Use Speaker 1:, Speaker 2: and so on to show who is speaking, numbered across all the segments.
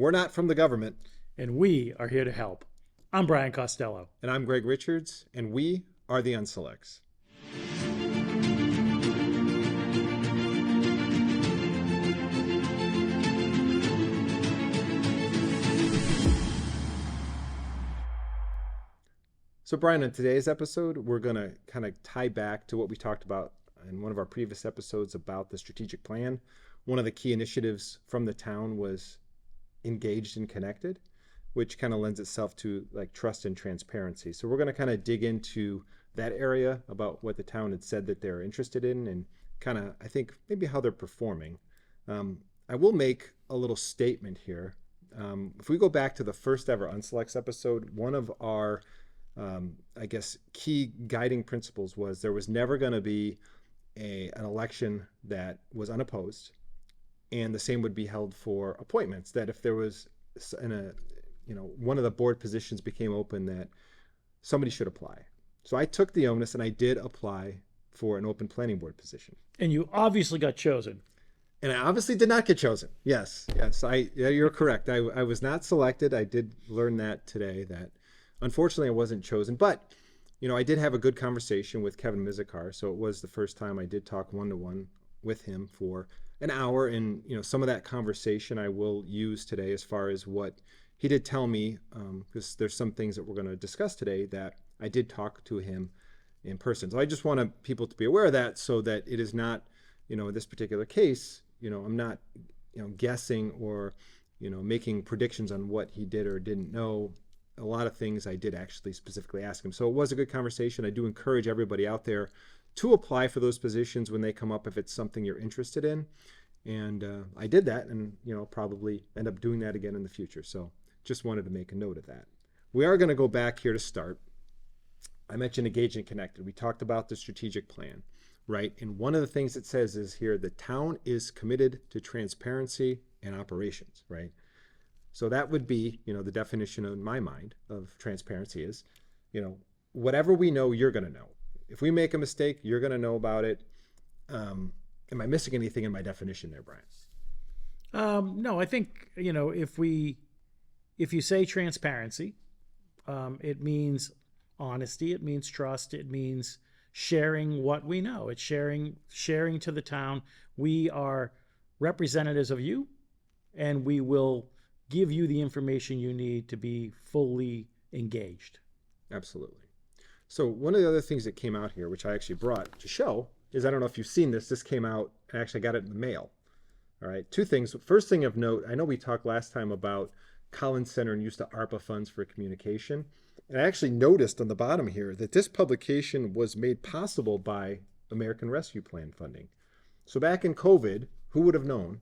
Speaker 1: We're not from the government.
Speaker 2: And we are here to help. I'm Brian Costello.
Speaker 1: And I'm Gregg Richards, and we are the Unselects. So Brian, in today's episode, we're going to kind of tie back to what we talked about in one of our previous episodes about the strategic plan. One of the key initiatives from the town was engaged and connected, which kind of lends itself to like trust and transparency. So we're going to kind of dig into that area about what the town had said that they're interested in and kind of, I think, maybe how they're performing. I will make a little statement here. If we go back to the first ever Unselects episode, one of our key guiding principles was there was never going to be an election that was unopposed, and the same would be held for appointments. That if there was one of the board positions became open, that somebody should apply. So I took the onus and I did apply for an open planning board position.
Speaker 2: And you obviously got chosen.
Speaker 1: And I obviously did not get chosen. Yes, you're correct. I was not selected. I did learn that today, that unfortunately I wasn't chosen. But, I did have a good conversation with Kevin Mizikar. So it was the first time I did talk one-to-one with him for an hour. And, some of that conversation I will use today as far as what he did tell me, because there's some things that we're going to discuss today that I did talk to him in person. So I just want people to be aware of that so that it is not, in this particular case, I'm not, guessing or, making predictions on what he did or didn't know. A lot of things I did actually specifically ask him. So it was a good conversation. I do encourage everybody out there to apply for those positions when they come up if it's something you're interested in. And I did that and, probably end up doing that again in the future. So just wanted to make a note of that. We are going to go back here to start. I mentioned engaged and connected. We talked about the strategic plan, right? And one of the things it says is here, the town is committed to transparency and operations, right? So that would be, the definition in my mind of transparency is, whatever we know, you're going to know. If we make a mistake, you're going to know about it. Am I missing anything in my definition there, Brian?
Speaker 2: No, I think, if you say transparency, it means honesty, it means trust, it means sharing what we know. It's sharing to the town. We are representatives of you, and we will give you the information you need to be fully engaged.
Speaker 1: Absolutely. So one of the other things that came out here, which I actually brought to show, is I don't know if you've seen this. This came out, I actually got it in the mail. All right, two things. First thing of note, I know we talked last time about Collins Center and use of ARPA funds for communication. And I actually noticed on the bottom here that this publication was made possible by American Rescue Plan funding. So back in COVID, who would have known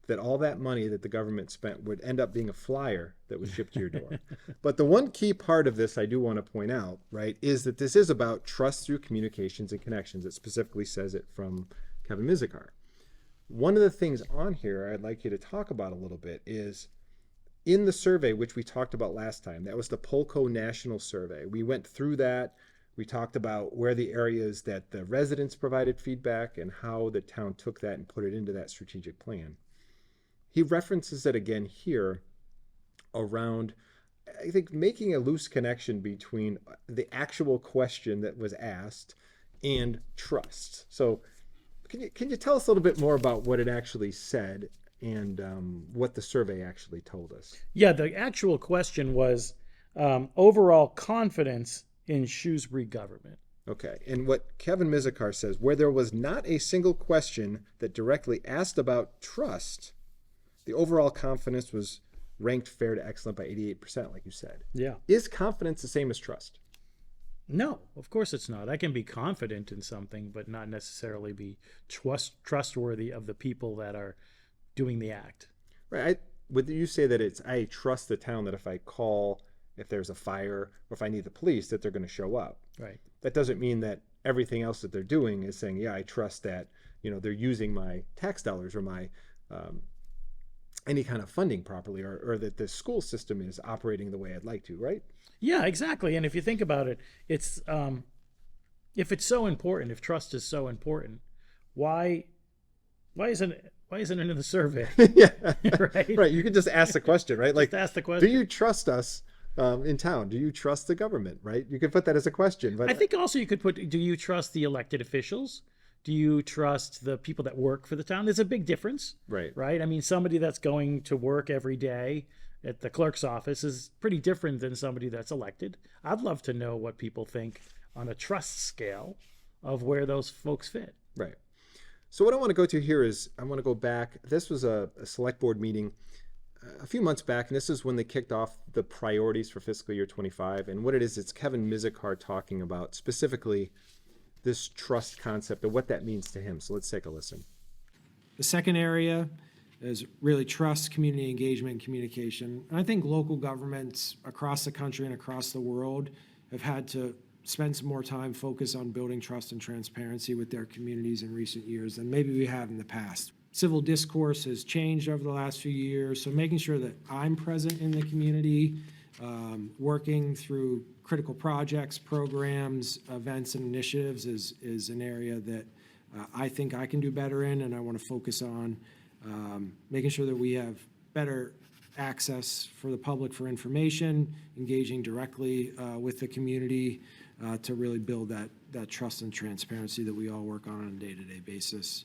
Speaker 1: that all that money that the government spent would end up being a flyer that was shipped to your door? But the one key part of this I do want to point out, right, is that this is about trust through communications and connections. It specifically says it from Kevin Mizikar. One of the things on here I'd like you to talk about a little bit is in the survey, which we talked about last time. That was the Polco National Survey. We went through that. We talked about where the areas that the residents provided feedback and how the town took that and put it into that strategic plan. He references it again here around, I think, making a loose connection between the actual question that was asked and trust. So can you tell us a little bit more about what it actually said and what the survey actually told us?
Speaker 2: Yeah, the actual question was overall confidence in Shrewsbury government.
Speaker 1: Okay, and what Kevin Mizikar says, where there was not a single question that directly asked about trust, the overall confidence was ranked fair to excellent by 88%, like you said.
Speaker 2: Yeah.
Speaker 1: Is confidence the same as trust?
Speaker 2: No, of course it's not. I can be confident in something, but not necessarily be trustworthy of the people that are doing the act.
Speaker 1: Right. Would you say that I trust the town that if I call, if there's a fire, or if I need the police, that they're going to show up?
Speaker 2: Right.
Speaker 1: That doesn't mean that everything else that they're doing is saying, yeah, I trust that, they're using my tax dollars or my any kind of funding properly, or that the school system is operating the way I'd like to, right?
Speaker 2: Yeah, exactly. And if you think about it, it's if it's so important, if trust is so important, why isn't Why isn't it in the survey?
Speaker 1: Yeah,
Speaker 2: Right?
Speaker 1: right. You can just ask the question, right? Like,
Speaker 2: Just ask the
Speaker 1: do
Speaker 2: question.
Speaker 1: you trust us in town? Do you trust the government? Right? You can put that as a question,
Speaker 2: I
Speaker 1: but
Speaker 2: think also you could put, do you trust the elected officials? Do you trust the people that work for the town? There's a big difference,
Speaker 1: right,
Speaker 2: right? I mean, somebody that's going to work every day at the clerk's office is pretty different than somebody that's elected. I'd love to know what people think on a trust scale of where those folks fit.
Speaker 1: right. So what I want to go to here is I want to go back. This was a select board meeting a few months back, and this is when they kicked off the priorities for fiscal year 25. And what it is, it's Kevin Mizikar talking about specifically this trust concept and what that means to him. So let's take a listen.
Speaker 3: The second area is really trust, community engagement, and communication. And I think local governments across the country and across the world have had to spend some more time focused on building trust and transparency with their communities in recent years than maybe we have in the past. Civil discourse has changed over the last few years, so making sure that I'm present in the community, working through critical projects, programs, events, and initiatives is an area that I think I can do better in, and I want to focus on making sure that we have better access for the public for information, engaging directly with the community to really build that trust and transparency that we all work on a day-to-day basis.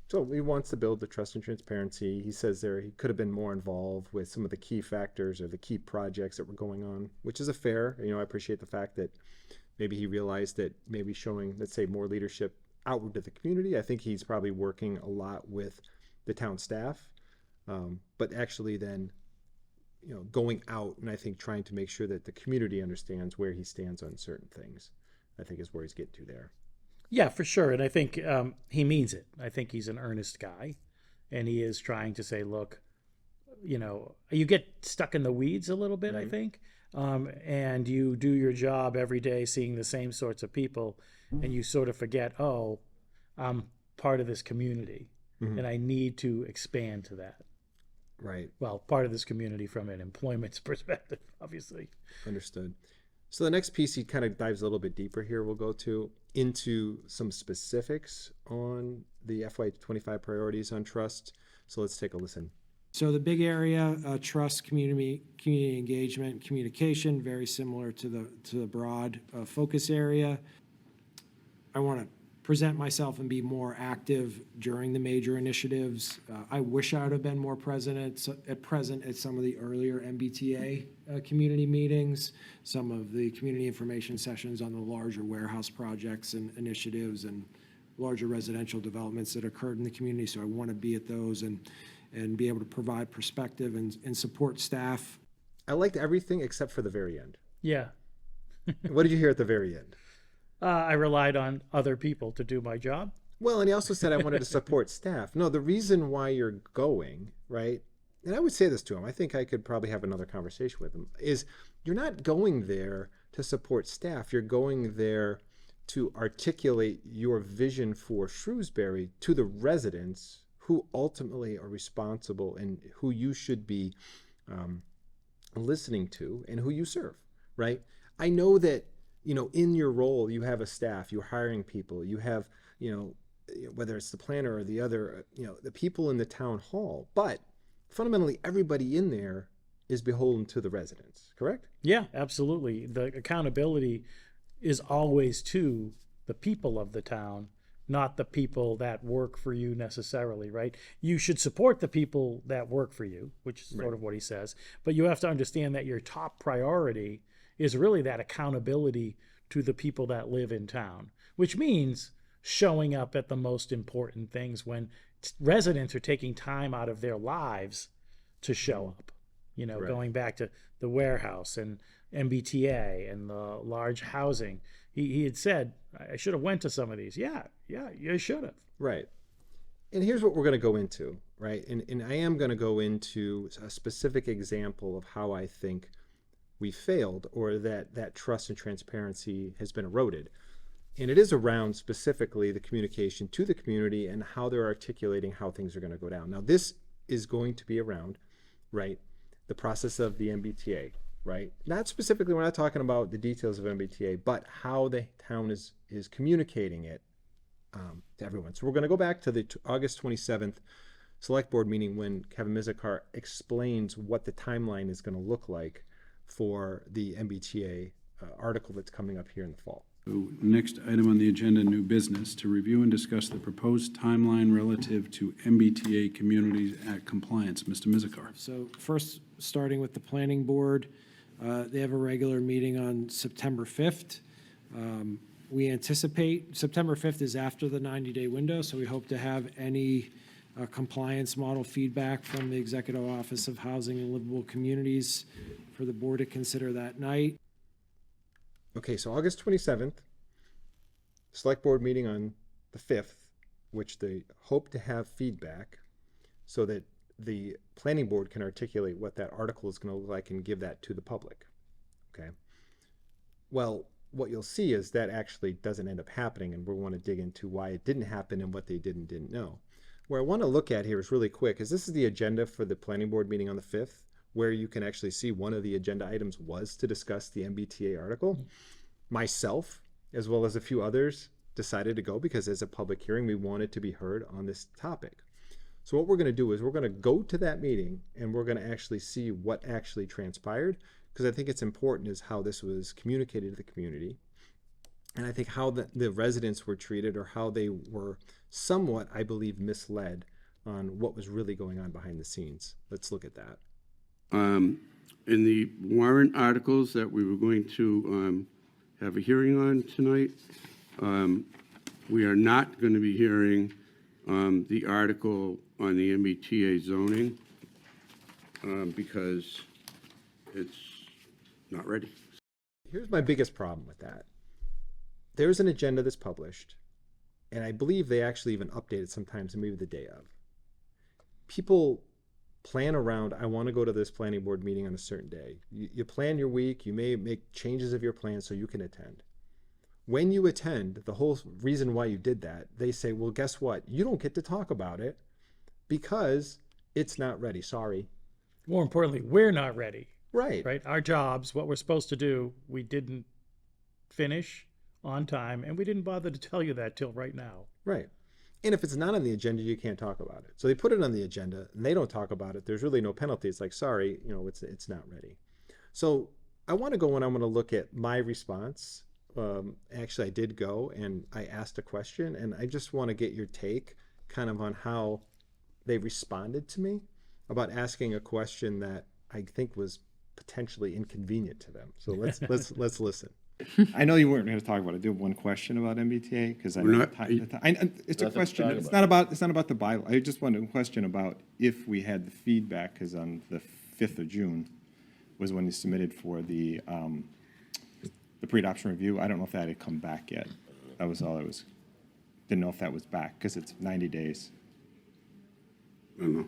Speaker 1: So he wants to build the trust and transparency. He says there he could have been more involved with some of the key factors or the key projects that were going on, which is a fair, I appreciate the fact that maybe he realized that maybe showing, let's say, more leadership outward to the community. I think he's probably working a lot with the town staff, but actually then, going out and I think trying to make sure that the community understands where he stands on certain things, I think is where he's getting to there.
Speaker 2: Yeah, for sure. And I think he means it. I think he's an earnest guy. And he is trying to say, look, you get stuck in the weeds a little bit, I think. And you do your job every day seeing the same sorts of people. And you sort of forget, oh, I'm part of this community. And I need to expand to that.
Speaker 1: Right.
Speaker 2: Well, part of this community from an employment perspective, obviously.
Speaker 1: Understood. So the next piece he kind of dives a little bit deeper here. We'll go into some specifics on the FY25 priorities on trust. So let's take a listen.
Speaker 3: So the big area, trust, community engagement, communication, very similar to the broad focus area. I want to present myself and be more active during the major initiatives. I wish I would have been more present at some of the earlier MBTA community meetings, some of the community information sessions on the larger warehouse projects and initiatives and larger residential developments that occurred in the community. So I want to be at those and be able to provide perspective and support staff.
Speaker 1: I liked everything except for the very end.
Speaker 2: Yeah.
Speaker 1: What did you hear at the very end?
Speaker 2: I relied on other people to do my job.
Speaker 1: Well, and he also said I wanted to support staff. No, the reason why you're going, right, and I would say this to him, I think I could probably have another conversation with him, is you're not going there to support staff. You're going there to articulate your vision for Shrewsbury to the residents who ultimately are responsible and who you should be listening to and who you serve, right? I know that, in your role, you have a staff, you're hiring people, you have, whether it's the planner or the other, the people in the town hall, but fundamentally everybody in there is beholden to the residents, correct?
Speaker 2: Yeah, absolutely. The accountability is always to the people of the town, not the people that work for you necessarily, right? You should support the people that work for you, which is sort of what he says, but you have to understand that your top priority is really that accountability to the people that live in town, which means showing up at the most important things when residents are taking time out of their lives to show up. Going back to the warehouse and MBTA and the large housing, he had said, I should have went to some of these. Yeah, you should have.
Speaker 1: Right. And here's what we're going to go into, right? And I am going to go into a specific example of how I think we failed or that trust and transparency has been eroded. And it is around specifically the communication to the community and how they're articulating how things are going to go down. Now, this is going to be around, right, the process of the MBTA, right? Not specifically, we're not talking about the details of MBTA, but how the town is communicating it to everyone. So we're going to go back to the August 27th select board meeting when Kevin Mizikar explains what the timeline is going to look like for the MBTA article that's coming up here in the fall.
Speaker 4: So, next item on the agenda, new business, to review and discuss the proposed timeline relative to MBTA Communities Act compliance. Mr. Mizikar.
Speaker 3: So first, starting with the planning board, they have a regular meeting on September 5th. We anticipate, September 5th is after the 90-day window, so we hope to have any compliance model feedback from the Executive Office of Housing and Livable Communities for the board to consider that night.
Speaker 1: Okay, so August 27th, select board meeting on the 5th, which they hope to have feedback so that the planning board can articulate what that article is going to look like and give that to the public. Okay. Well, what you'll see is that actually doesn't end up happening, and we want to dig into why it didn't happen and what they did and didn't know. Where I want to look at here is really quick, is this is the agenda for the planning board meeting on the 5th, where you can actually see one of the agenda items was to discuss the MBTA article. Myself, as well as a few others, decided to go because as a public hearing, we wanted to be heard on this topic. So what we're going to do is we're going to go to that meeting and we're going to actually see what actually transpired, because I think it's important is how this was communicated to the community. And I think how the residents were treated, or how they were somewhat, I believe, misled on what was really going on behind the scenes. Let's look at that.
Speaker 5: In the warrant articles that we were going to have a hearing on tonight, we are not going to be hearing the article on the MBTA zoning because it's not ready.
Speaker 1: Here's my biggest problem with that. There's an agenda that's published, and I believe they actually even update it sometimes, maybe the day of. People plan around, I want to go to this planning board meeting on a certain day. You plan your week, you may make changes of your plan so you can attend. When you attend, the whole reason why you did that, they say, well, guess what? You don't get to talk about it because it's not ready. Sorry.
Speaker 2: More importantly, we're not ready.
Speaker 1: Right.
Speaker 2: Right? Our jobs, what we're supposed to do, we didn't finish on time, and we didn't bother to tell you that till right now.
Speaker 1: Right. And if it's not on the agenda, you can't talk about it. So they put it on the agenda and they don't talk about it. There's really no penalty. It's like, sorry, it's not ready. So I want to go and I'm going to look at my response. Actually, I did go and I asked a question, and I just want to get your take kind of on how they responded to me about asking a question that I think was potentially inconvenient to them. So let's listen.
Speaker 6: I know you weren't going to talk about it. I do have one question about MBTA because I
Speaker 5: We're
Speaker 6: know
Speaker 5: not-
Speaker 6: it's a question. It's not about the bylaw. I just wanted a question about if we had the feedback, because on the 5th of June was when you submitted for the pre-adoption review. I don't know if that had come back yet. That was all I was. Didn't know if that was back because it's 90 days.
Speaker 5: I don't know.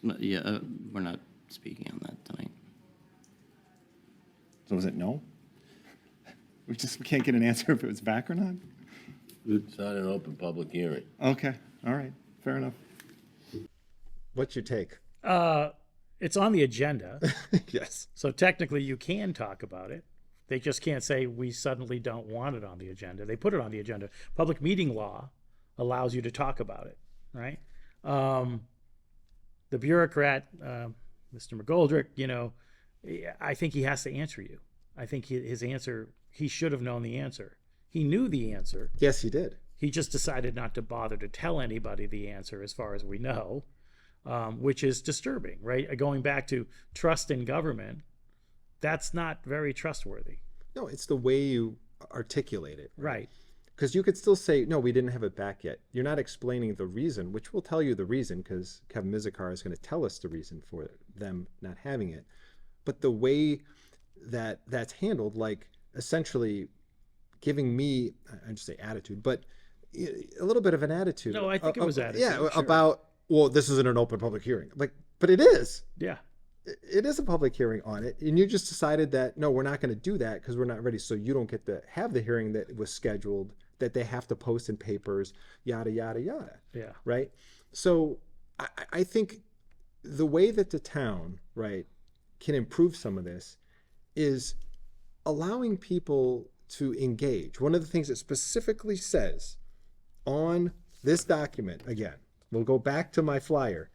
Speaker 7: But yeah, we're not speaking on that tonight.
Speaker 6: So was it no? We can't get an answer if it was back or not?
Speaker 8: It's not an open public hearing.
Speaker 6: Okay, all right, fair enough.
Speaker 1: What's your take?
Speaker 2: It's on the agenda,
Speaker 1: Yes.
Speaker 2: so technically you can talk about it. They just can't say we suddenly don't want it on the agenda. They put it on the agenda. Public meeting law allows you to talk about it, right? The bureaucrat, Mr. McGoldrick, I think he has to answer you. I think his answer, he should have known the answer. He knew the answer.
Speaker 1: Yes, he did.
Speaker 2: He just decided not to bother to tell anybody the answer, as far as we know, which is disturbing, right? Going back to trust in government, that's not very trustworthy.
Speaker 1: No, it's the way you articulate it.
Speaker 2: Right.
Speaker 1: Because you could still say, no, we didn't have it back yet. You're not explaining the reason, which will tell you the reason, because Kevin Mizikar is going to tell us the reason for them not having it. But the way that that's handled, like essentially giving me, I just say attitude, but a little bit of an attitude.
Speaker 2: No, I think it was attitude.
Speaker 1: Yeah,
Speaker 2: sure.
Speaker 1: about, well, this isn't an open public hearing. Like, but it is.
Speaker 2: Yeah.
Speaker 1: It is a public hearing on it, and you just decided that no, we're not going to do that because we're not ready, so you don't get to have the hearing that was scheduled, that they have to post in papers, yada yada yada.
Speaker 2: Yeah.
Speaker 1: Right. So I think the way that the town, right, can improve some of this is allowing people to engage. One of the things it specifically says on this document, again, we'll go back to my flyer.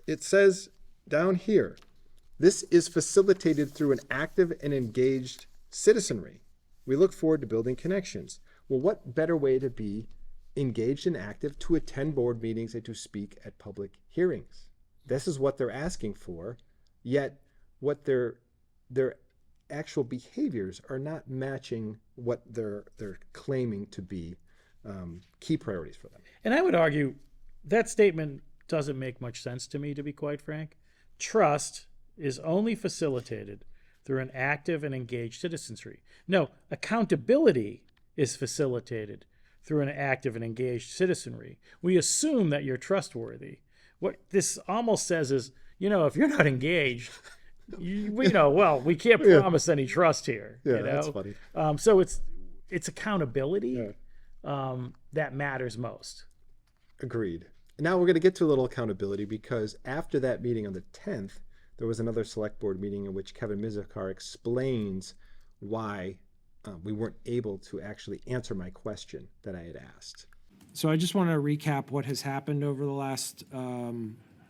Speaker 1: It says down here, this is facilitated through an active and engaged citizenry. We look forward to building connections. Well, what better way to be engaged and active to attend board meetings and to speak at public hearings? This is what they're asking for, yet what their actual behaviors are not matching what they're claiming to be key priorities for them.
Speaker 2: And I would argue that statement doesn't make much sense to me, to be quite frank. Trust is only facilitated through an active and engaged citizenry. No, accountability is facilitated through an active and engaged citizenry. We assume that you're trustworthy. What this almost says is, if you're not engaged, we can't promise any trust here.
Speaker 1: Yeah, that's funny.
Speaker 2: So it's accountability that matters most.
Speaker 1: Agreed. Now we're going to get to a little accountability, because after that meeting on the 10th, there was another select board meeting in which Kevin Mizikar explains why we weren't able to actually answer my question that I had asked.
Speaker 3: So I just want to recap what has happened over the last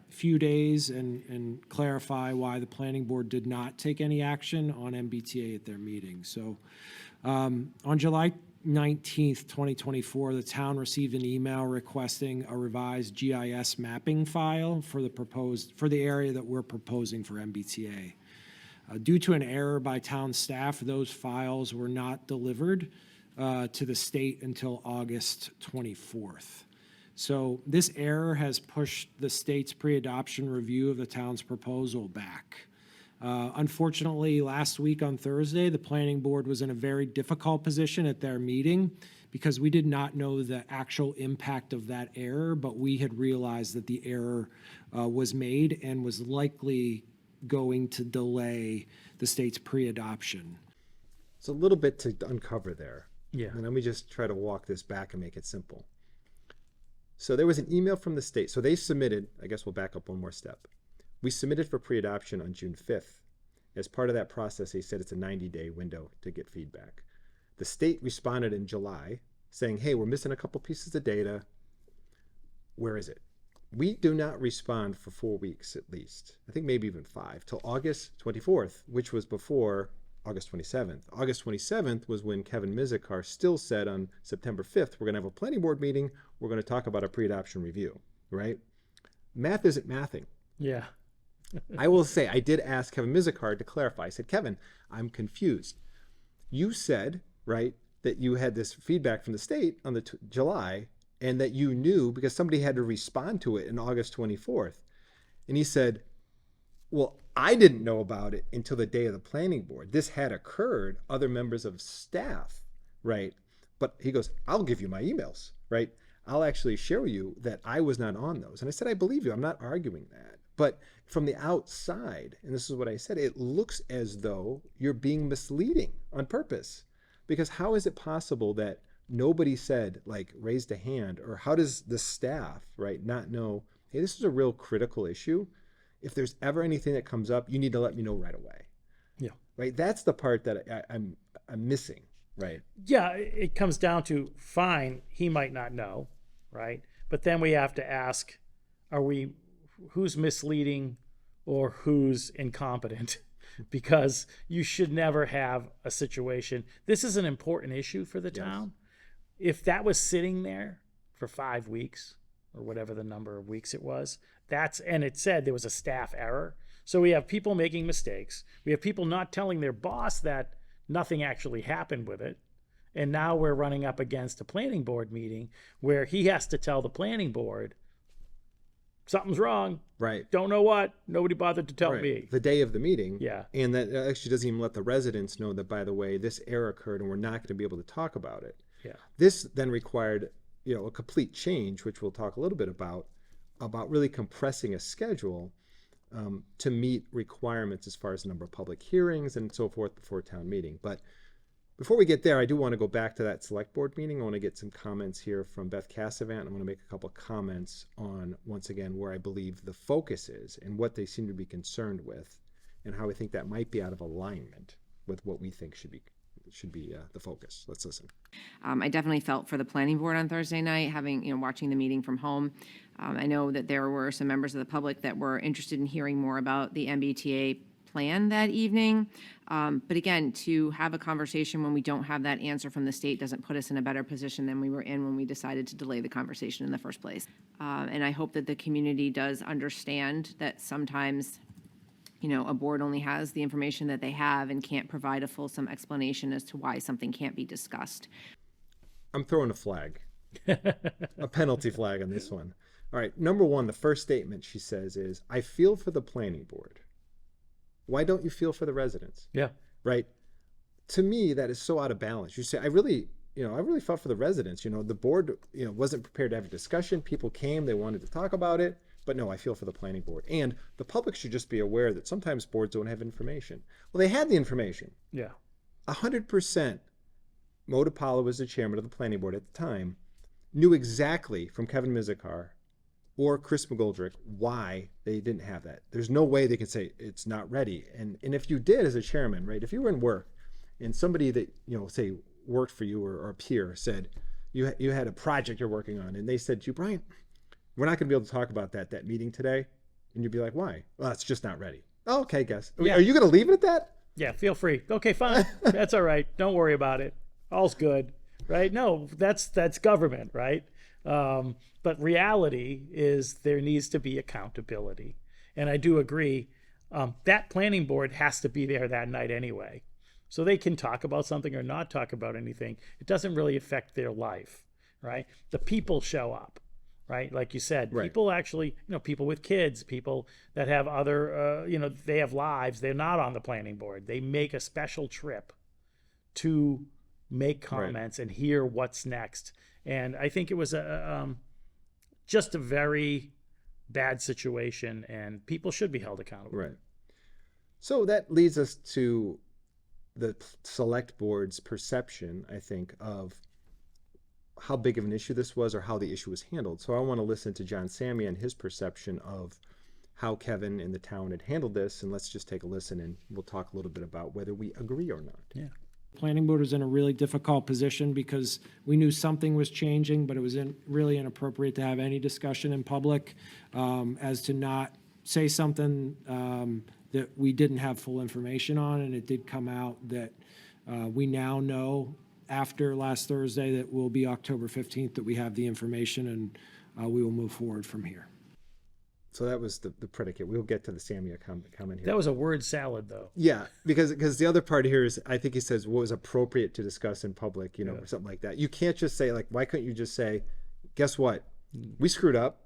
Speaker 3: few days and clarify why the planning board did not take any action on MBTA at their meeting. So on July 19th, 2024, the town received an email requesting a revised GIS mapping file for the area that we're proposing for MBTA. Due to an error by town staff, those files were not delivered to the state until August 24th. So this error has pushed the state's pre-adoption review of the town's proposal back. Unfortunately, last week on Thursday, the planning board was in a very difficult position at their meeting because we did not know the actual impact of that error, but we had realized that the error was made and was likely going to delay the state's pre-adoption.
Speaker 1: It's a little bit to uncover there.
Speaker 2: Yeah.
Speaker 1: And let me just try to walk this back and make it simple. So there was an email from the state. So they submitted, I guess we'll back up one more step. We submitted for pre-adoption on June 5th. As part of that process, they said it's a 90-day window to get feedback. The state responded in July saying, hey, we're missing a couple pieces of data. Where is it? We do not respond for 4 weeks at least. I think maybe even 5, till August 24th, which was before August 27th. August 27th was when Kevin Mizikar still said on September 5th, we're going to have a planning board meeting. We're going to talk about a pre-adoption review, right? Math isn't mathing.
Speaker 2: Yeah.
Speaker 1: I will say, I did ask Kevin Mizikar to clarify. I said, Kevin, I'm confused. You said, right, that you had this feedback from the state on the July, and that you knew because somebody had to respond to it in August 24th. And he said, well, I didn't know about it until the day of the planning board. This had occurred, other members of staff, right? But he goes, I'll give you my emails, right? I'll actually share with you that I was not on those. And I said, I believe you. I'm not arguing that. But from the outside, and this is what I said, it looks as though you're being misleading on purpose. Because how is it possible that nobody said, like, raised a hand, or how does the staff, right, not know, hey, this is a real critical issue. If there's ever anything that comes up, you need to let me know right away.
Speaker 2: Yeah.
Speaker 1: Right? That's the part that I'm missing, right?
Speaker 2: Yeah, it comes down to, fine, he might not know, right? But then we have to ask, who's misleading or who's incompetent? Because you should never have a situation. This is an important issue for the town. If that was sitting there for 5 weeks or whatever the number of weeks it was, and it said there was a staff error. So we have people making mistakes. We have people not telling their boss that nothing actually happened with it. And now we're running up against a planning board meeting where he has to tell the planning board, something's wrong.
Speaker 1: Right.
Speaker 2: Don't know what. Nobody bothered to tell
Speaker 1: Right.
Speaker 2: me.
Speaker 1: The day of the meeting.
Speaker 2: Yeah.
Speaker 1: And that actually doesn't even let the residents know that, by the way, this error occurred and we're not going to be able to talk about it.
Speaker 2: Yeah.
Speaker 1: This then required, a complete change, which we'll talk a little bit about really compressing a schedule to meet requirements as far as the number of public hearings and so forth before town meeting. But before we get there, I do want to go back to that select board meeting. I want to get some comments here from Beth Cassavant. I want to make a couple of comments on, once again, where I believe the focus is and what they seem to be concerned with and how I think that might be out of alignment with what we think should be should be the focus. Let's listen.
Speaker 9: I definitely felt for the planning board on Thursday night, watching the meeting from home. I know that there were some members of the public that were interested in hearing more about the MBTA plan that evening. But again, to have a conversation when we don't have that answer from the state doesn't put us in a better position than we were in when we decided to delay the conversation in the first place. And I hope that the community does understand that sometimes a board only has the information that they have and can't provide a fulsome explanation as to why something can't be discussed.
Speaker 1: I'm throwing a flag, a penalty flag on this one. All right, number one, the first statement she says is, I feel for the planning board. Why don't you feel for the residents?
Speaker 2: Yeah.
Speaker 1: Right? To me, that is so out of balance. You say, I really felt for the residents. The board, wasn't prepared to have a discussion. People came, they wanted to talk about it. But no, I feel for the planning board. And the public should just be aware that sometimes boards don't have information. Well, they had the information.
Speaker 2: Yeah.
Speaker 1: 100%. Mo DiPaolo was the chairman of the planning board at the time, knew exactly from Kevin Mizikar or Chris McGoldrick why they didn't have that. There's no way they can say it's not ready. And if you did as a chairman, right, if you were in work and somebody that, say worked for you or a peer said you had a project you're working on and they said to you, Brian, we're not going to be able to talk about that meeting today. And you'd be like, why? Well, it's just not ready. Oh, okay, guess.
Speaker 2: Yeah.
Speaker 1: Are you going to leave it at that?
Speaker 2: Yeah, feel free. Okay, fine. That's all right. Don't worry about it. All's good, right? No, that's government, right? But reality is there needs to be accountability. And I do agree, that planning board has to be there that night anyway. So they can talk about something or not talk about anything. It doesn't really affect their life, right? The people show up. Right, like you said,
Speaker 1: right.
Speaker 2: People actually, people with kids, people that have other, they have lives. They're not on the planning board. They make a special trip to make comments and hear what's next. And I think it was just a very bad situation, and people should be held accountable.
Speaker 1: Right. So that leads us to the select board's perception, I think, of how big of an issue this was or how the issue was handled. So I want to listen to John Samia and his perception of how Kevin and the town had handled this. And let's just take a listen and we'll talk a little bit about whether we agree or not.
Speaker 2: Yeah.
Speaker 3: Planning board was in a really difficult position because we knew something was changing, but it was really inappropriate to have any discussion in public as to not say something that we didn't have full information on. And it did come out that we now know after last Thursday that will be October 15th that we have the information, and we will move forward from here.
Speaker 1: So that was the predicate. We'll get to the Samia comment here.
Speaker 2: That was a word salad, though.
Speaker 1: Yeah, because the other part here is, I think he says what was appropriate to discuss in public, or something like that. You can't just say, like, why couldn't you just say, guess what? We screwed up.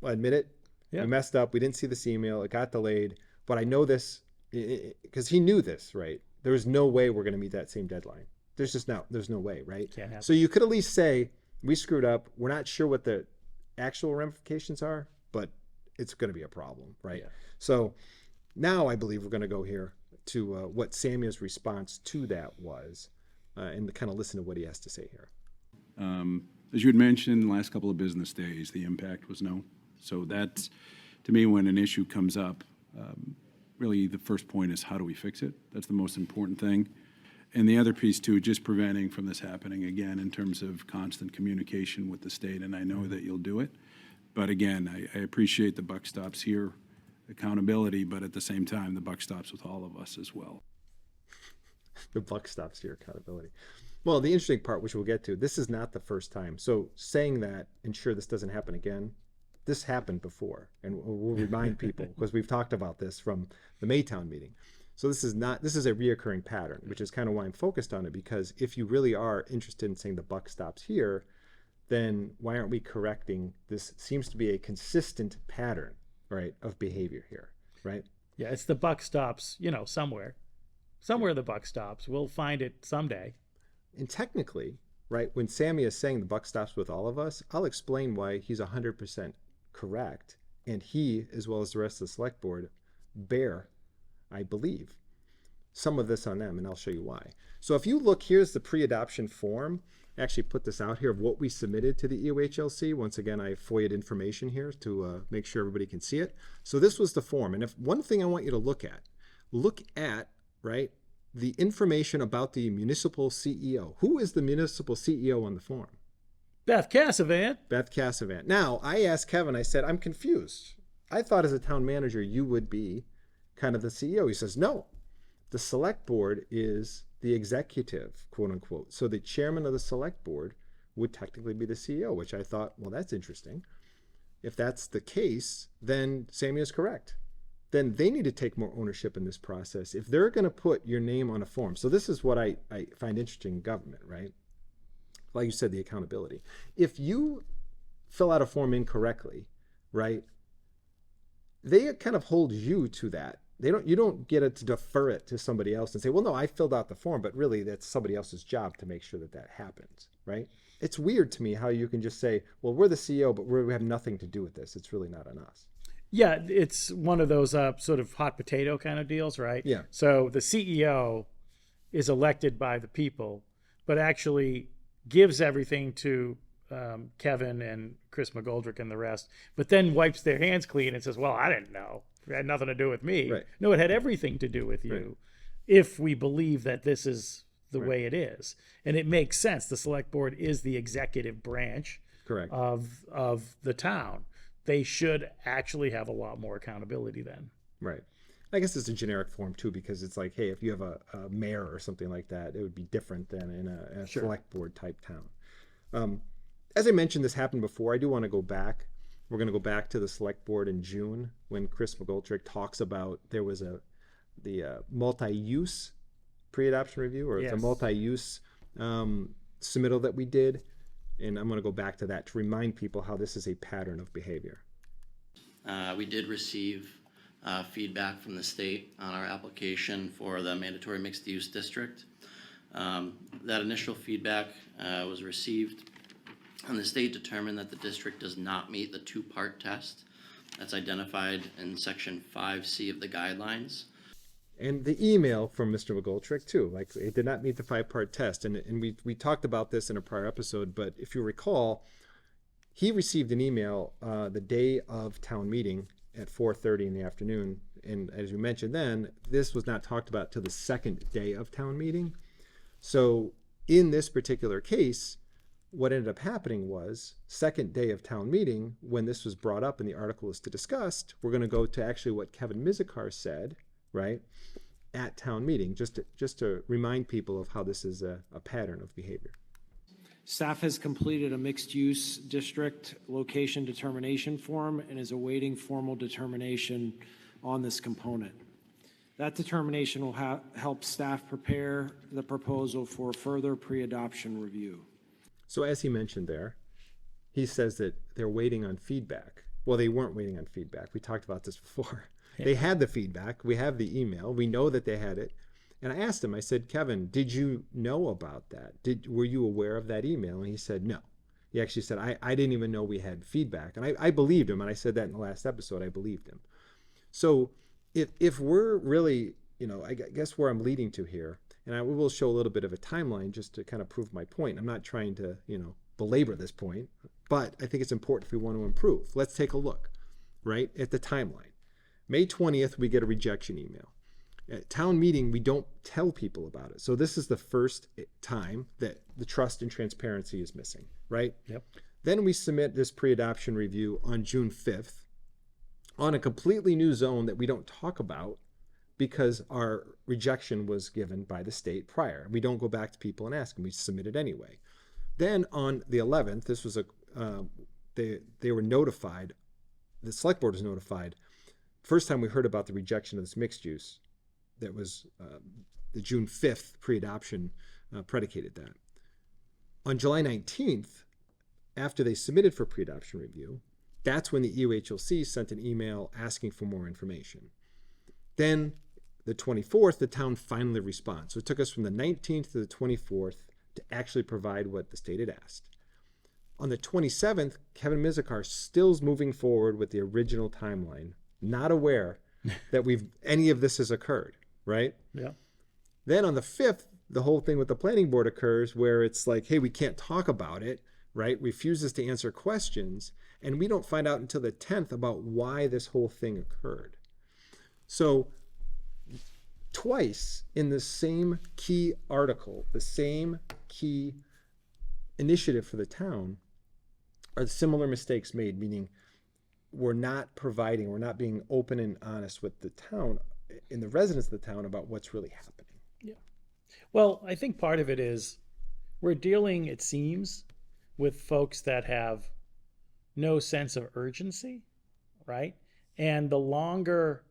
Speaker 1: I'll admit it.
Speaker 2: Yeah.
Speaker 1: We messed up. We didn't see this email. It got delayed. But I know this because he knew this, right? There was no way we're going to meet that same deadline. There's no way, right?
Speaker 2: Can't happen.
Speaker 1: So you could at least say, we screwed up. We're not sure what the actual ramifications are, but it's going to be a problem, right?
Speaker 2: Yeah.
Speaker 1: So now I believe we're going to go here to what Samia's response to that was and kind of listen to what he has to say here.
Speaker 4: As you had mentioned, the last couple of business days, the impact was no. So that's, to me, when an issue comes up, really the first point is how do we fix it? That's the most important thing. And the other piece, too, just preventing from this happening again in terms of constant communication with the state, and I know that you'll do it. But again, I appreciate the buck stops here, accountability, but at the same time, the buck stops with all of us as well.
Speaker 1: The buck stops here, accountability. Well, the interesting part, which we'll get to, this is not the first time. So saying that, ensure this doesn't happen again, this happened before. And we'll remind people, because we've talked about this from the Maytown meeting. So this is a reoccurring pattern, which is kind of why I'm focused on it, because if you really are interested in saying the buck stops here, then why aren't we correcting this? Seems to be a consistent pattern, right, of behavior here, right?
Speaker 2: Yeah, it's the buck stops, somewhere. Somewhere the buck stops. We'll find it someday.
Speaker 1: And technically, right, when Sammy is saying the buck stops with all of us, I'll explain why he's 100% correct. And he, as well as the rest of the select board, bear, I believe, some of this on them, and I'll show you why. So if you look, here's the pre-adoption form. I actually put this out here of what we submitted to the EOHLC. Once again, I FOIA'd information here to make sure everybody can see it. So this was the form. And if one thing I want you to look at, right, the information about the municipal CEO. Who is the municipal CEO on the form?
Speaker 2: Beth Cassavant.
Speaker 1: Beth Cassavant. Now, I asked Kevin, I said, I'm confused. I thought as a town manager, you would be kind of the CEO. He says, no, the select board is the executive, quote unquote. So the chairman of the select board would technically be the CEO, which I thought, well, that's interesting. If that's the case, then Sammy is correct. Then they need to take more ownership in this process. If they're going to put your name on a form. So this is what I find interesting in government, right? Like you said, the accountability. If you fill out a form incorrectly, right, they kind of hold you to that. You don't get it to defer it to somebody else and say, well, no, I filled out the form, but really that's somebody else's job to make sure that that happens, right? It's weird to me how you can just say, well, we're the CEO, but we have nothing to do with this. It's really not on us.
Speaker 2: Yeah, it's one of those sort of hot potato kind of deals, right?
Speaker 1: Yeah.
Speaker 2: So the CEO is elected by the people, but actually gives everything to Kevin and Chris McGoldrick and the rest, but then wipes their hands clean and says, well, I didn't know. It had nothing to do with me.
Speaker 1: Right.
Speaker 2: No, it had everything to do with you,
Speaker 1: Right.
Speaker 2: if we believe that this is the way it is. And it makes sense. The select board is the executive branch
Speaker 1: Correct.
Speaker 2: of the town. They should actually have a lot more accountability then.
Speaker 1: Right. I guess it's a generic form too, because it's like, hey, if you have a mayor or something like that, it would be different than in a
Speaker 2: Sure.
Speaker 1: select board type town. As I mentioned, this happened before. I do want to go back. We're going to go back to the select board in June when Chris McGoldrick talks about there was the multi-use pre-adoption review, or it's a
Speaker 2: Yes.
Speaker 1: multi-use submittal that we did. And I'm going to go back to that to remind people how this is a pattern of behavior.
Speaker 7: We did receive feedback from the state on our application for the mandatory mixed-use district. That initial feedback was received, and the state determined that the district does not meet the two-part test that's identified in section 5C of the guidelines.
Speaker 1: And the email from Mr. McGoldrick too, like it did not meet the 5-part test. And we talked about this in a prior episode, but if you recall, he received an email the day of town meeting at 4:30 in the afternoon. And as you mentioned then, this was not talked about till the second day of town meeting. So in this particular case, what ended up happening was second day of town meeting, when this was brought up and the article was to discuss, we're going to go to actually what Kevin Mizikar said, right, at town meeting, just to remind people of how this is a pattern of behavior.
Speaker 3: Staff has completed a mixed-use district location determination form and is awaiting formal determination on this component. That determination will help staff prepare the proposal for further pre-adoption review.
Speaker 1: So as he mentioned there, he says that they're waiting on feedback. Well, they weren't waiting on feedback. We talked about this before. Yeah. They had the feedback. We have the email. We know that they had it. And I asked him, I said, Kevin, did you know about that? Were you aware of that email? And he said, no. He actually said, I didn't even know we had feedback. And I believed him. And I said that in the last episode, I believed him. So if we're really, I guess where I'm leading to here, and I will show a little bit of a timeline just to kind of prove my point. I'm not trying to, belabor this point, but I think it's important if we want to improve. Let's take a look, right, at the timeline. May 20th, we get a rejection email. At town meeting, we don't tell people about it. So this is the first time that the trust and transparency is missing, right?
Speaker 2: Yep.
Speaker 1: Then we submit this pre-adoption review on June 5th on a completely new zone that we don't talk about because our rejection was given by the state prior. We don't go back to people and ask them. We submit it anyway. Then on the 11th, this was they were notified, the select board was notified. First time we heard about the rejection of this mixed use, that was the June 5th pre-adoption predicated that. On July 19th, after they submitted for pre-adoption review, that's when the EOHLC sent an email asking for more information. Then the 24th, the town finally responds. So it took us from the 19th to the 24th to actually provide what the state had asked. On the 27th, Kevin Mizikar still's moving forward with the original timeline, not aware that any of this has occurred, right?
Speaker 2: Yeah.
Speaker 1: Then on the 5th, the whole thing with the planning board occurs where it's like, hey, we can't talk about it, right? Refuses to answer questions. And we don't find out until the 10th about why this whole thing occurred. So twice in the same key article, the same key initiative for the town, are similar mistakes made, meaning we're not being open and honest with the town and the residents of the town about what's really happening.
Speaker 2: Well, I think part of it is we're dealing, it seems, with folks that have no sense of urgency, right? And the longer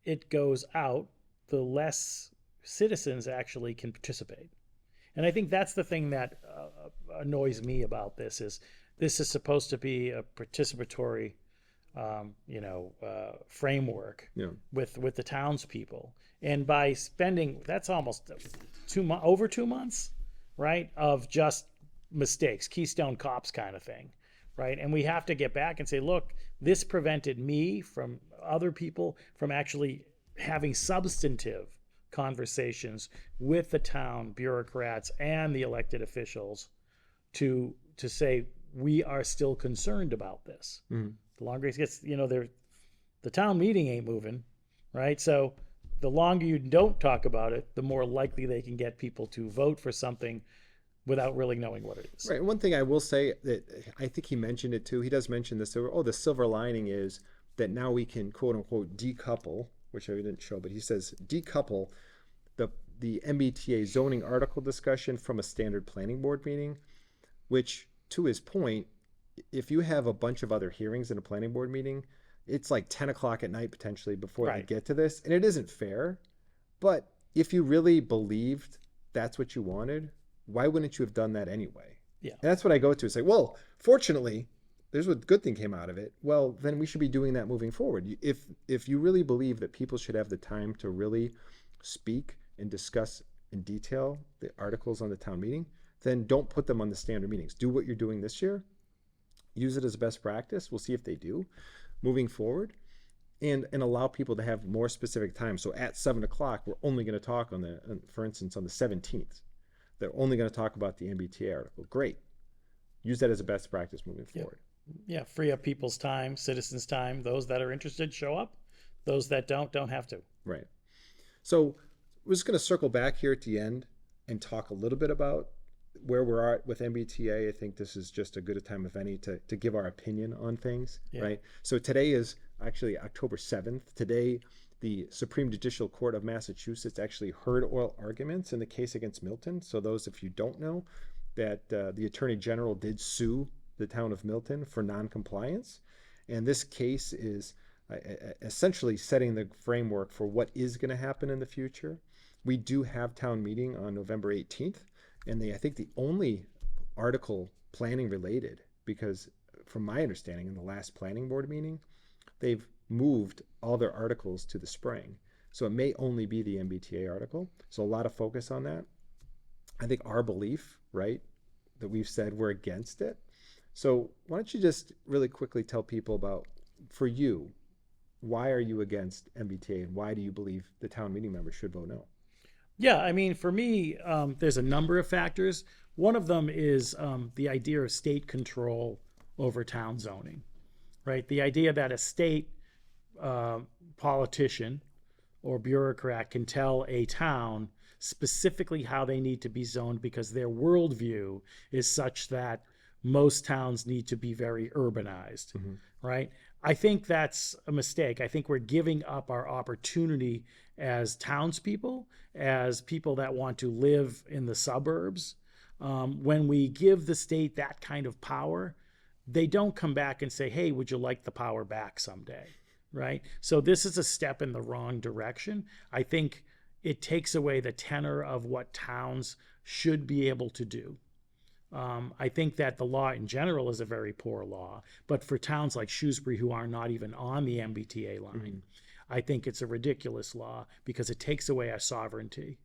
Speaker 2: it goes out, the less citizens actually can participate. And I think that's the thing that annoys me about this is supposed to be a participatory, framework with the townspeople. And by spending, that's almost over 2 months, right, of just mistakes, Keystone Cops kind of thing, right? And we have to get back and say, look, this prevented me from other people from actually having substantive conversations with the town bureaucrats and the elected officials to say we are still concerned about this. The longer it gets, the town meeting ain't moving, right? So the longer you don't talk about it, the more likely they can get people to vote for something without really knowing what it is.
Speaker 1: Right. One thing I will say that I think he mentioned it too. He does mention this. The silver lining is that now we can quote unquote decouple, which I didn't show, but he says decouple the MBTA zoning article discussion from a standard planning board meeting, which to his point, if you have a bunch of other hearings in a planning board meeting, it's like 10 o'clock at night potentially before they get to this. And it isn't fair. But if you really believed that's what you wanted, why wouldn't you have done that anyway?
Speaker 2: Yeah.
Speaker 1: And that's what I go to. It's like, well, fortunately, there's what good thing came out of it. Well, then we should be doing that moving forward. If you really believe that people should have the time to really speak and discuss in detail the articles on the town meeting, then don't put them on the standard meetings. Do what you're doing this year. Use it as a best practice. We'll see if they do moving forward, and allow people to have more specific time. So at 7 o'clock, we're only going to talk for instance, on the 17th. They're only going to talk about the MBTA article. Great. Use that as a best practice moving forward.
Speaker 2: Yeah, free up people's time, citizens' time. Those that are interested show up. Those that don't have to.
Speaker 1: Right. So we're just going to circle back here at the end and talk a little bit about where we're at with MBTA. I think this is just a good a time, if any, to give our opinion on things, right? So today is actually October 7th. Today, the Supreme Judicial Court of Massachusetts actually heard oral arguments in the case against Milton. So those, if you don't know, that the Attorney General did sue the town of Milton for noncompliance. And this case is essentially setting the framework for what is going to happen in the future. We do have town meeting on November 18th. And I think the only article planning related, because from my understanding in the last planning board meeting, they've moved all their articles to the spring. So it may only be the MBTA article. So a lot of focus on that. I think our belief, right, that we've said we're against it. So why don't you just really quickly tell people about, for you, why are you against MBTA and why do you believe the town meeting members should vote no?
Speaker 2: Yeah, I mean, for me, there's a number of factors. One of them is the idea of state control over town zoning, right? The idea that a state politician or bureaucrat can tell a town specifically how they need to be zoned because their worldview is such that most towns need to be very urbanized, right? I think that's a mistake. I think we're giving up our opportunity as townspeople, as people that want to live in the suburbs. When we give the state that kind of power, they don't come back and say, hey, would you like the power back someday, right? So this is a step in the wrong direction. I think it takes away the tenor of what towns should be able to do. I think that the law in general is a very poor law, but for towns like Shrewsbury who are not even on the MBTA line, I think it's a ridiculous law because it takes away our sovereignty,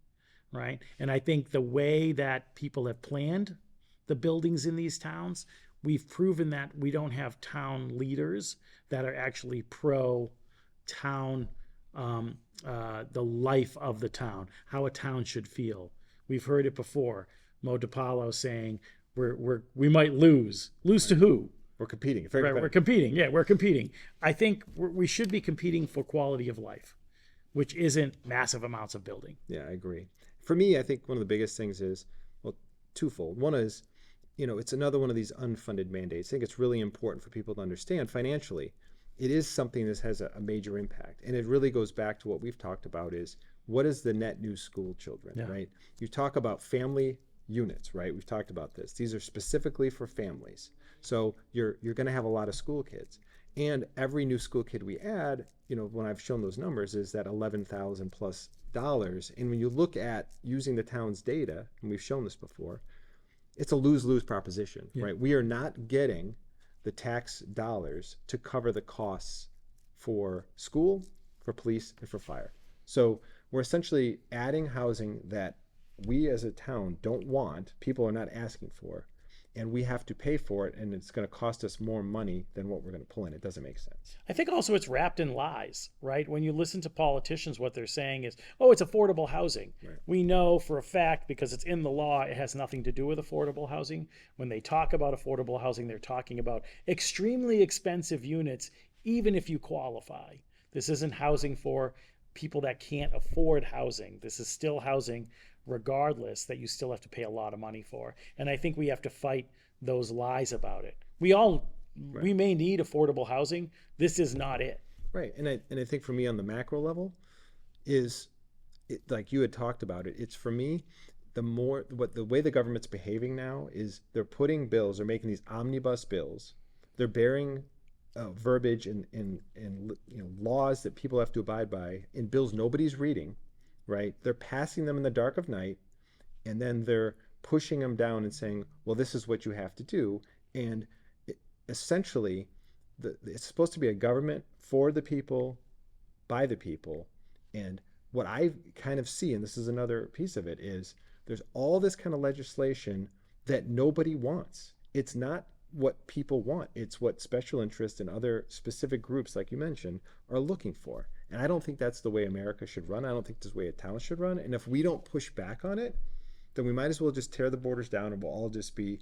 Speaker 2: right? And I think the way that people have planned the buildings in these towns, we've proven that we don't have town leaders that are actually pro-town, the life of the town, how a town should feel. We've heard it before. Mo DiPaolo saying, we might lose. Lose to who?
Speaker 1: We're competing.
Speaker 2: Right, we're competing. Yeah, we're competing. I think we should be competing for quality of life. which isn't massive amounts of building.
Speaker 1: Yeah, I agree. For me, I think one of the biggest things is, well, twofold. One is, it's another one of these unfunded mandates. I think it's really important for people to understand financially. It is something that has a major impact. And it really goes back to what we've talked about is, what is the net new school children, right? You talk about family units, right? We've talked about this. These are specifically for families. So you're going to have a lot of school kids. And every new school kid we add, when I've shown those numbers, is that $11,000 plus. And when you look at using the town's data, and we've shown this before, it's a lose-lose proposition, right? We are not getting the tax dollars to cover the costs for school, for police, and for fire. So we're essentially adding housing that we as a town don't want, people are not asking for, and we have to pay for it, and it's going to cost us more money than what we're going to pull in. It doesn't make sense.
Speaker 2: I think also it's wrapped in lies, right? When you listen to politicians, what they're saying is, oh, it's affordable housing. Right. We know for a fact, because it's in the law, it has nothing to do with affordable housing. When they talk about affordable housing, they're talking about extremely expensive units, even if you qualify. This isn't housing for people that can't afford housing. This is still housing regardless, that you still have to pay a lot of money for. And I think we have to fight those lies about it. We may need affordable housing. This is not it.
Speaker 1: Right. And I think for me on the macro level is, like you had talked about it, it's for me, the way the government's behaving now is they're putting bills, they're making these omnibus bills, they're bearing verbiage and laws that people have to abide by in bills nobody's reading, right? They're passing them in the dark of night, and then they're pushing them down and saying, well, this is what you have to do. And essentially, it's supposed to be a government for the people, by the people. And what I kind of see, and this is another piece of it, is there's all this kind of legislation that nobody wants. It's not what people want. It's what special interests and other specific groups, like you mentioned, are looking for. And I don't think that's the way America should run. I don't think that's the way a town should run. And if we don't push back on it, then we might as well just tear the borders down and we'll all just be,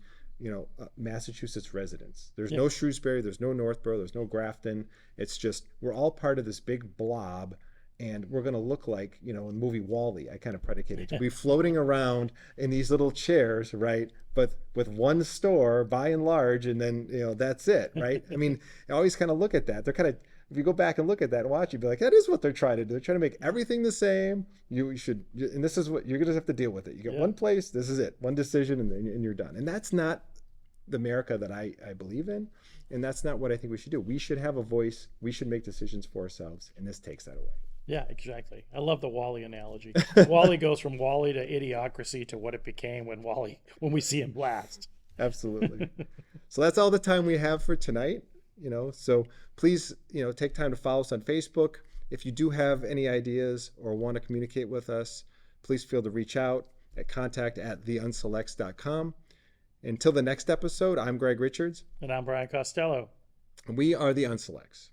Speaker 1: Massachusetts residents. There's no Shrewsbury, there's no Northborough, there's no Grafton. It's just, we're all part of this big blob, and we're going to look like, in the movie WALL-E, I kind of predicated to be floating around in these little chairs, right? But with one store by and large, and then, that's it, right? I mean, I always kind of look at that. They're kind of, if you go back and look at that and watch, you'd be like, that is what they're trying to do. They're trying to make everything the same. And this is what you're going to have to deal with it. You get one place, this is it, one decision, and you're done. And that's not the America that I believe in. And that's not what I think we should do. We should have a voice. We should make decisions for ourselves. And this takes that away.
Speaker 2: Yeah, exactly. I love the WALL-E analogy. WALL-E goes from WALL-E to Idiocracy to what it became when we see him last.
Speaker 1: Absolutely. So that's all the time we have for tonight. So please, take time to follow us on Facebook. If you do have any ideas or want to communicate with us, please feel to reach out at contact@theunselects.com. Until the next episode, I'm Gregg Richards.
Speaker 2: And I'm Brian Costello.
Speaker 1: And we are the Unselects.